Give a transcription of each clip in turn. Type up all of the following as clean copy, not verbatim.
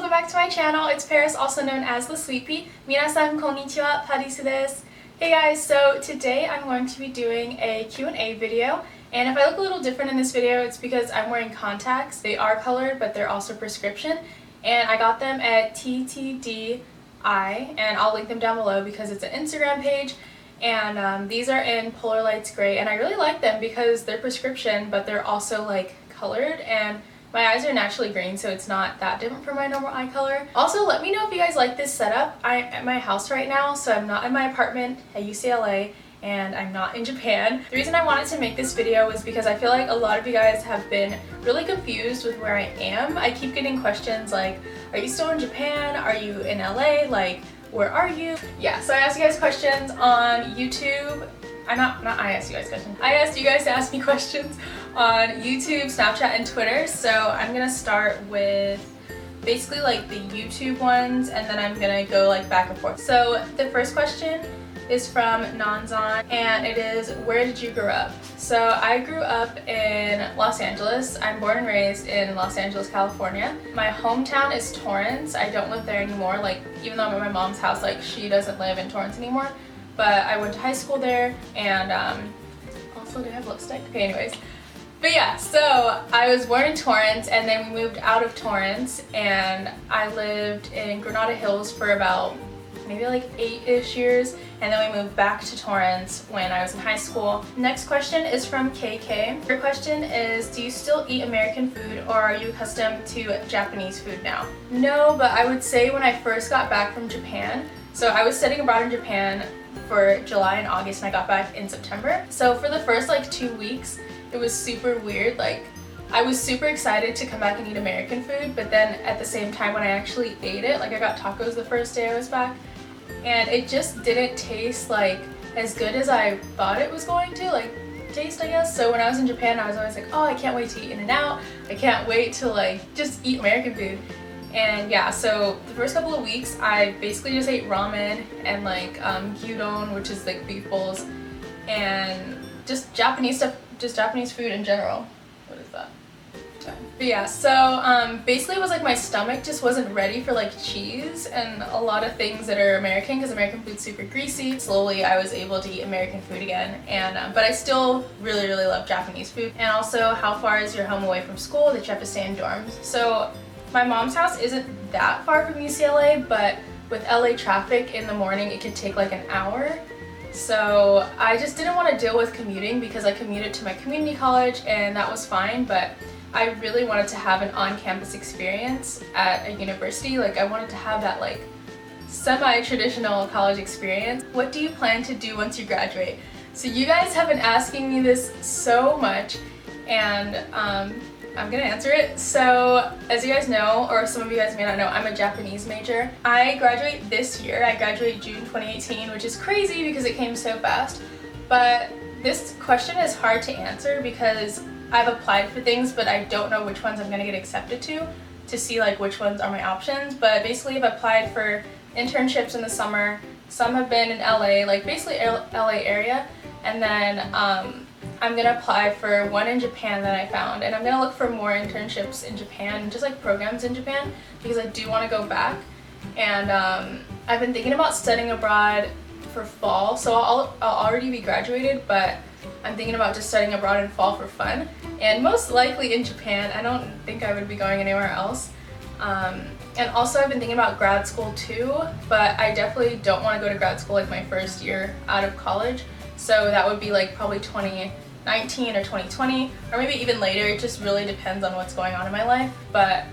welcome back to my channel. It's Paris, also known as LeSweetpea. Minasan konnichiwa, Paris desu. Hey guys, so today I'm going to be doing a Q&A video, and if I look a little different in this video, it's because I'm wearing contacts. They are colored, but they're also prescription, and I got them at TTDI, and I'll link them down below because it's an Instagram page. And these are in Polar Lights Gray, and I really like them because they're prescription, but they're also like colored, and my eyes are naturally green, so it's not that different from my normal eye color. Also, let me know if you guys like this setup. I'm at my house right now, so I'm not in my apartment at UCLA, and I'm not in Japan. The reason I wanted to make this video was because I feel like a lot of you guys have been really confused with where I am. I keep getting questions like, are you still in Japan? Are you in LA? Like, where are you? Yeah, so I asked you guys questions on YouTube. I asked you guys questions. I asked you guys to ask me questions on YouTube, Snapchat, and Twitter. So I'm gonna start with basically like the YouTube ones, and then I'm gonna go like back and forth. So the first question is from Nanzan, and it is, where did you grow up? So I grew up in Los Angeles. I'm born and raised in Los Angeles, California. My hometown is Torrance. I don't live there anymore. Like, even though I'm at my mom's house, like, she doesn't live in Torrance anymore. But I went to high school there, and also, do I have lipstick? Okay, anyways. But yeah, so I was born in Torrance, and then we moved out of Torrance, and I lived in Granada Hills for about maybe like 8-ish years, and then we moved back to Torrance when I was in high school. Next question is from KK. Your question is, do you still eat American food, or are you accustomed to Japanese food now? No, but I would say when I first got back from Japan, so I was studying abroad in Japan for July and August, and I got back in September. So for the first like 2 weeks, it was super weird. Like, I was super excited to come back and eat American food, but then at the same time when I actually ate it, like I got tacos the first day I was back, and it just didn't taste like as good as I thought it was going to, like, taste, I guess. So when I was in Japan, I was always like, oh, I can't wait to eat In-N-Out. I can't wait to like just eat American food. And yeah, so the first couple of weeks I basically just ate ramen and like gyudon, which is like beef bowls, and just Japanese stuff, just Japanese food in general. What is that? But yeah, so basically it was like my stomach just wasn't ready for like cheese and a lot of things that are American, because American food's super greasy. Slowly I was able to eat American food again, and but I still really love Japanese food. And also, how far is your home away from school that you have to stay in dorms? So my mom's house isn't that far from UCLA, but with LA traffic in the morning, it could take like an hour. So I just didn't want to deal with commuting because I commuted to my community college, and that was fine, but I really wanted to have an on-campus experience at a university. Like, I wanted to have that like semi-traditional college experience. What do you plan to do once you graduate? So you guys have been asking me this so much, and I'm gonna answer it. So as you guys know, or some of you guys may not know, I'm a Japanese major. I graduate this year. I graduate June 2018, which is crazy because it came so fast. But this question is hard to answer because I've applied for things, but I don't know which ones I'm gonna get accepted to see like which ones are my options. But basically I've applied for internships in the summer. Some have been in LA, like basically LA area, and then I'm gonna apply for one in Japan that I found, and I'm gonna look for more internships in Japan, just like programs in Japan, because I do want to go back. And I've been thinking about studying abroad for fall, so I'll already be graduated, but I'm thinking about just studying abroad in fall for fun, and most likely in Japan. I don't think I would be going anywhere else. And also I've been thinking about grad school too, but I definitely don't want to go to grad school like my first year out of college, so that would be like probably 2019 or 2020, or maybe even later. It just really depends on what's going on in my life. But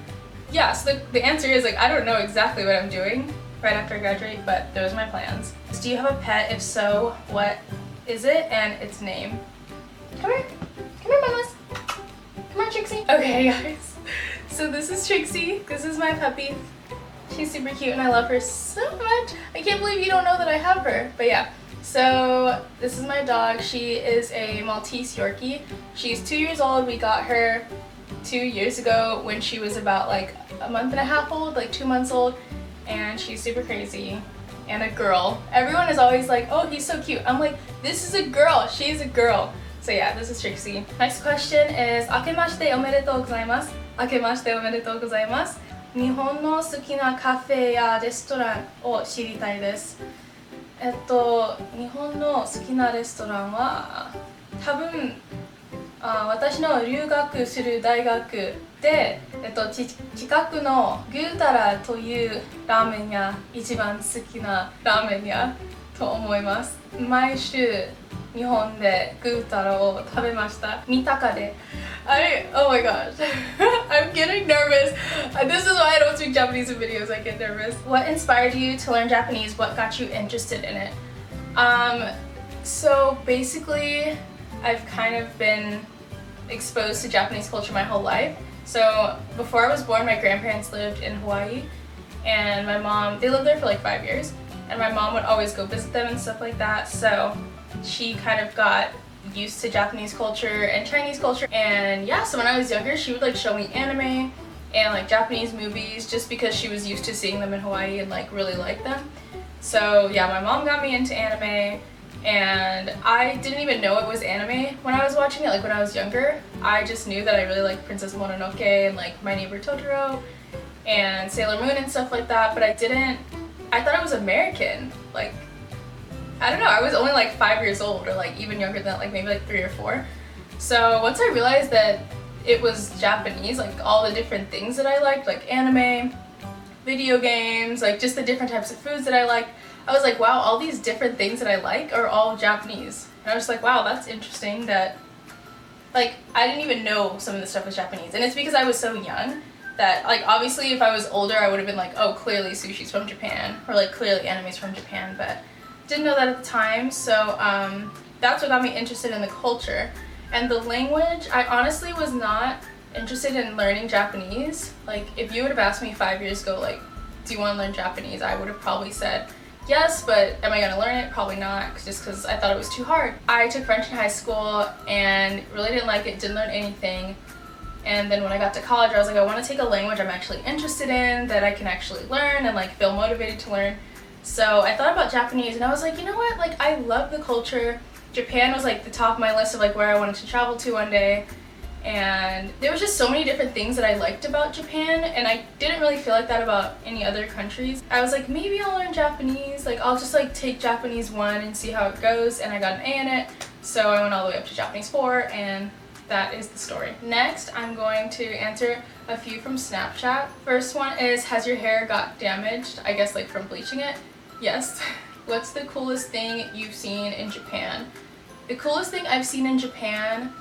yeah, so the answer is like, I don't know exactly what I'm doing right after I graduate, but those are my plans. So do you have a pet? If so, what is it and its name? Come here, mamas. Come on, Trixie. Okay guys, so this is Trixie. This is my puppy. She's super cute and I love her so much. I can't believe you don't know that I have her. But yeah, so this is my dog. She is a Maltese Yorkie. She's 2 years old. We got her 2 years ago when she was about like a month and a half old, like 2 months old, and she's super crazy. And a girl. Everyone is always like, oh, he's so cute. I'm like, this is a girl. She's a girl. So yeah, this is Trixie. Next question is, Akemashite omedetou gozaimasu. Akemashite omedetou gozaimasu. 日本の好きなカフェやレストランを知りたいです。日本の好きなレストランは多分私の留学する大学で、近くのぐーたらというラーメン屋、一番好きなラーメン屋と思います。毎週日本でぐーたらを食べました。三鷹で。Oh my gosh. I'm getting nervous. This is why I don't speak Japanese in videos. I get nervous. What inspired you to learn Japanese? What got you interested in it? So basically, I've kind of been exposed to Japanese culture my whole life. So before I was born, my grandparents lived in Hawaii, and my mom, they lived there for like 5 years, and my mom would always go visit them and stuff like that. So she kind of got used to Japanese culture and Chinese culture, and yeah, so when I was younger, she would like show me anime and like Japanese movies just because she was used to seeing them in Hawaii and like really liked them. So yeah, my mom got me into anime, and I didn't even know it was anime when I was watching it. Like when I was younger, I just knew that I really liked Princess Mononoke and like My Neighbor Totoro and Sailor Moon and stuff like that, but I thought it was American. Like, I don't know, I was only like 5 years old, or like even younger than that, like maybe like 3 or 4. So once I realized that it was Japanese, like all the different things that I liked, like anime, video games, like just the different types of foods that I liked, I was like, wow, all these different things that I like are all Japanese. And I was like, wow, that's interesting that, like, I didn't even know some of the stuff was Japanese. And it's because I was so young that, like, obviously if I was older, I would have been like, oh, clearly sushi's from Japan, or like clearly anime's from Japan, but didn't know that at the time. So that's what got me interested in the culture. And the language, I honestly was not interested in learning Japanese. Like, if you would have asked me 5 years ago, like, do you want to learn Japanese, I would have probably said yes, but am I going to learn it? Probably not, just because I thought it was too hard. I took French in high school and really didn't like it, didn't learn anything. And then when I got to college, I was like, I want to take a language I'm actually interested in, that I can actually learn and like feel motivated to learn. So I thought about Japanese, and I was like, you know what, like, I love the culture. Japan was like the top of my list of like where I wanted to travel to one day. And there was just so many different things that I liked about Japan, and I didn't really feel like that about any other countries. I was like, maybe I'll learn Japanese, like I'll just like take Japanese 1 and see how it goes, and I got an A in it, so I went all the way up to Japanese 4, and that is the story. Next, I'm going to answer a few from Snapchat. First one is, has your hair got damaged? I guess like from bleaching it? Yes. What's the coolest thing you've seen in Japan? The coolest thing I've seen in Japan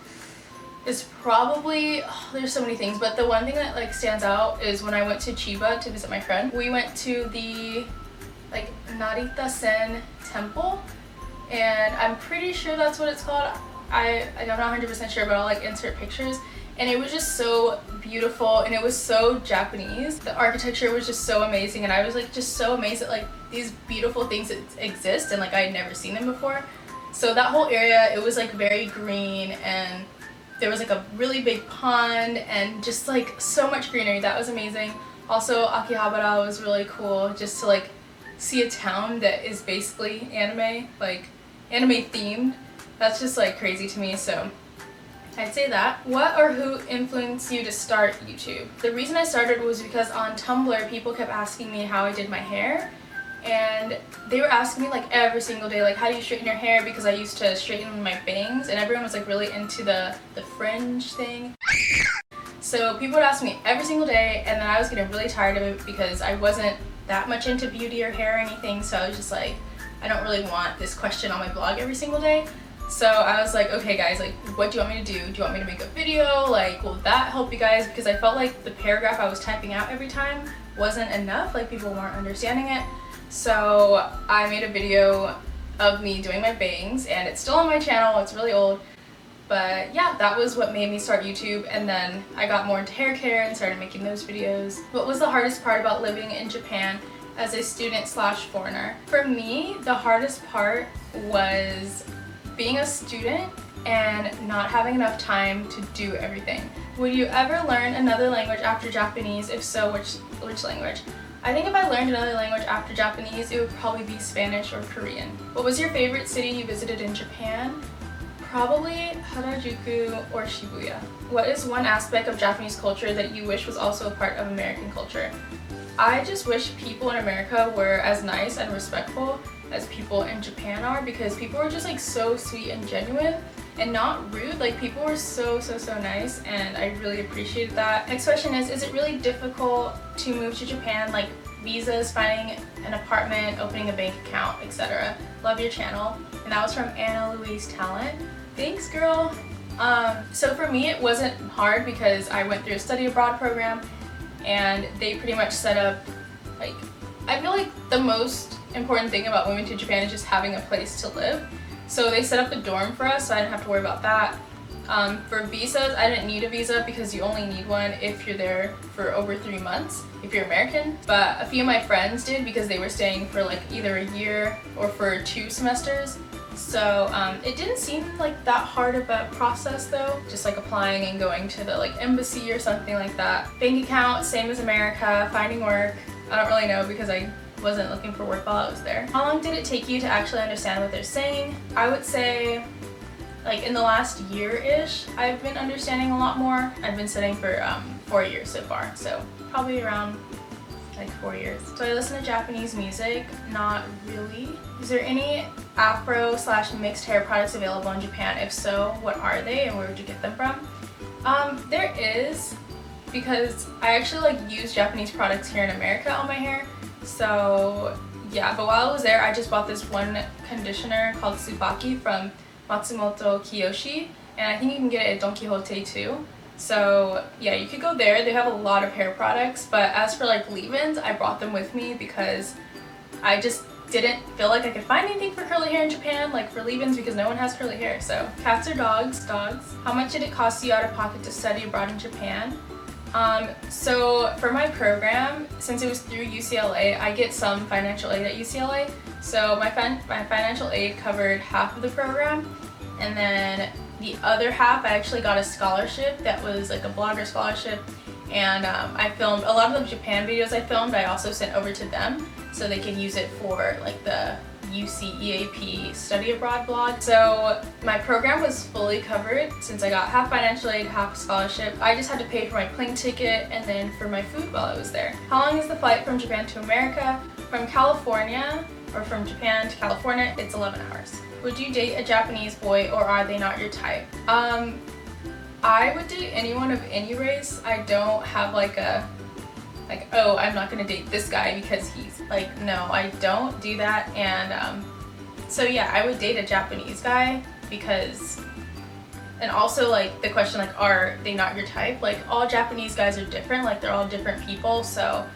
is probably, there's so many things, but the one thing that like stands out is when I went to Chiba to visit my friend. We went to the like Narita-san Temple, and I'm pretty sure that's what it's called. I'm not 100% sure, but I'll like insert pictures. And it was just so beautiful, and it was so Japanese. The architecture was just so amazing, and I was like just so amazed at like these beautiful things that exist, and like I had never seen them before. So that whole area, it was like very green, and there was like a really big pond and just like so much greenery. That was amazing. Also, Akihabara was really cool, just to like see a town that is basically anime, like anime themed. That's just like crazy to me, so I'd say that. What or who influenced you to start YouTube? The reason I started was because on Tumblr, people kept asking me how I did my hair. And they were asking me like every single day, like, how do you straighten your hair? Because I used to straighten my bangs, and everyone was like really into the fringe thing. So people would ask me every single day, and then I was getting really tired of it because I wasn't that much into beauty or hair or anything. So I was just like, I don't really want this question on my blog every single day. So I was like, okay guys, like, what do you want me to do? Do you want me to make a video? Like, will that help you guys? Because I felt like the paragraph I was typing out every time wasn't enough, like people weren't understanding it. So I made a video of me doing my bangs, and it's still on my channel. It's really old, but yeah, that was what made me start YouTube. And then I got more into hair care and started making those videos. What was the hardest part about living in Japan as a student/foreigner? For me, the hardest part was being a student and not having enough time to do everything. Would you ever learn another language after Japanese? If so, which language? I think if I learned another language after Japanese, it would probably be Spanish or Korean. What was your favorite city you visited in Japan? Probably Harajuku or Shibuya. What is one aspect of Japanese culture that you wish was also a part of American culture? I just wish people in America were as nice and respectful as people in Japan are, because people were just like so sweet and genuine and not rude. Like people were so nice, and I really appreciated that. Next question is it really difficult to move to Japan, like visas, finding an apartment, opening a bank account, etc.? Love your channel. And that was from Anna Louise Talent. Thanks, girl. So for me it wasn't hard because I went through a study abroad program, and they pretty much set up, like, I feel like the most important thing about moving to Japan is just having a place to live. So they set up a dorm for us, so I didn't have to worry about that. For visas, I didn't need a visa because you only need one if you're there for over 3 months, if you're American. But a few of my friends did because they were staying for like either a year or for 2 semesters. So it didn't seem like that hard of a process though, just like applying and going to the like embassy or something like that. Bank account, same as America. Finding work, I don't really know because I wasn't looking for work while I was there. How long did it take you to actually understand what they're saying? I would say like in the last year-ish I've been understanding a lot more. I've been studying for 4 years so far, so probably around like 4 years. So I listen to Japanese music? Not really. Is there any Afro/mixed hair products available in Japan? If so, what are they and where would you get them from? There is, because I actually like use Japanese products here in America on my hair. So yeah, but while I was there I just bought this one conditioner called Tsubaki from Matsumoto Kiyoshi, and I think you can get it at Don Quijote too. So yeah, you could go there. They have a lot of hair products, but as for like leave-ins, I brought them with me because I just didn't feel like I could find anything for curly hair in Japan, like for leave-ins, because no one has curly hair. So cats or dogs? Dogs. How much did it cost you out of pocket to study abroad in Japan? So for my program, since it was through UCLA, I get some financial aid at UCLA. So my financial aid covered half of the program, and then the other half I actually got a scholarship that was like a blogger scholarship, and I filmed a lot of the Japan videos I filmed. I also sent over to them so they could use it for like the UCEAP study abroad blog. So my program was fully covered since I got half financial aid, half scholarship. I just had to pay for my plane ticket and then for my food while I was there. How long is the flight from Japan to America? From California, or from Japan to California, it's 11 hours. Would you date a Japanese boy, or are they not your type? I would date anyone of any race. I don't have like a oh, I'm not gonna date this guy because he's like, no, I don't do that. And so yeah, I would date a Japanese guy because, and also like the question like, are they not your type? Like all Japanese guys are different, like they're all different people. So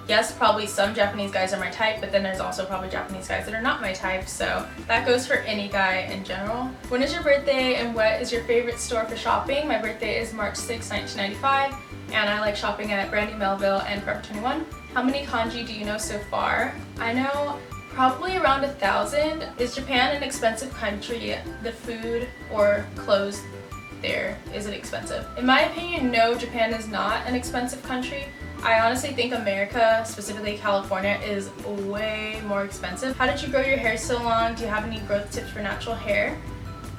yes, probably some Japanese guys are my type, but then there's also probably Japanese guys that are not my type, so that goes for any guy in general. When is your birthday and what is your favorite store for shopping? My birthday is March 6, 1995, and I like shopping at Brandy Melville and Forever 21. How many kanji do you know so far? I know probably around 1,000. Is Japan an expensive country? The food or clothes there, is it expensive? In my opinion, no, Japan is not an expensive country. I honestly think America, specifically California, is way more expensive. How did you grow your hair so long? Do you have any growth tips for natural hair?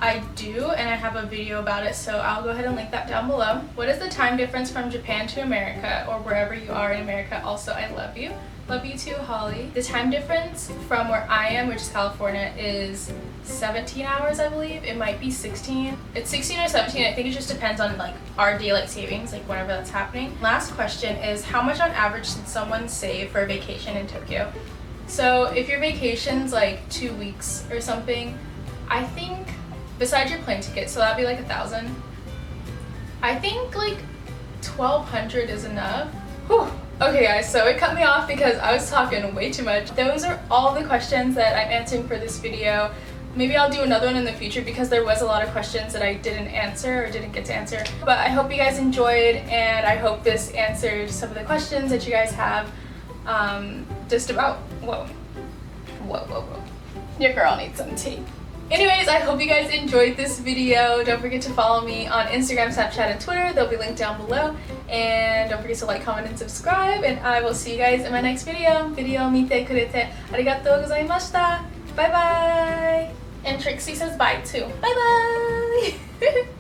I do, and I have a video about it, so I'll go ahead and link that down below. What is the time difference from Japan to America, or wherever you are in America? Also, I love you. Love you too, Holly. The time difference from where I am, which is California, is 17 hours, I believe. It might be 16. It's 16 or 17. I think it just depends on like our daylight savings, like whenever that's happening. Last question is, how much on average should someone save for a vacation in Tokyo? So if your vacation's like 2 weeks or something, I think, besides your plane ticket, so that'd be like 1,000. I think like 1,200 is enough. Whew. Okay guys, so it cut me off because I was talking way too much. Those are all the questions that I'm answering for this video. Maybe I'll do another one in the future because there was a lot of questions that I didn't answer or didn't get to answer. But I hope you guys enjoyed, and I hope this answered some of the questions that you guys have. Just about, whoa. Your girl needs some tea. Anyways, I hope you guys enjoyed this video. Don't forget to follow me on Instagram, Snapchat, and Twitter. They'll be linked down below. And don't forget to like, comment, and subscribe. And I will see you guys in my next video. Video mite kurete arigatou gozaimashita. Bye bye! And Trixie says bye too. Bye bye!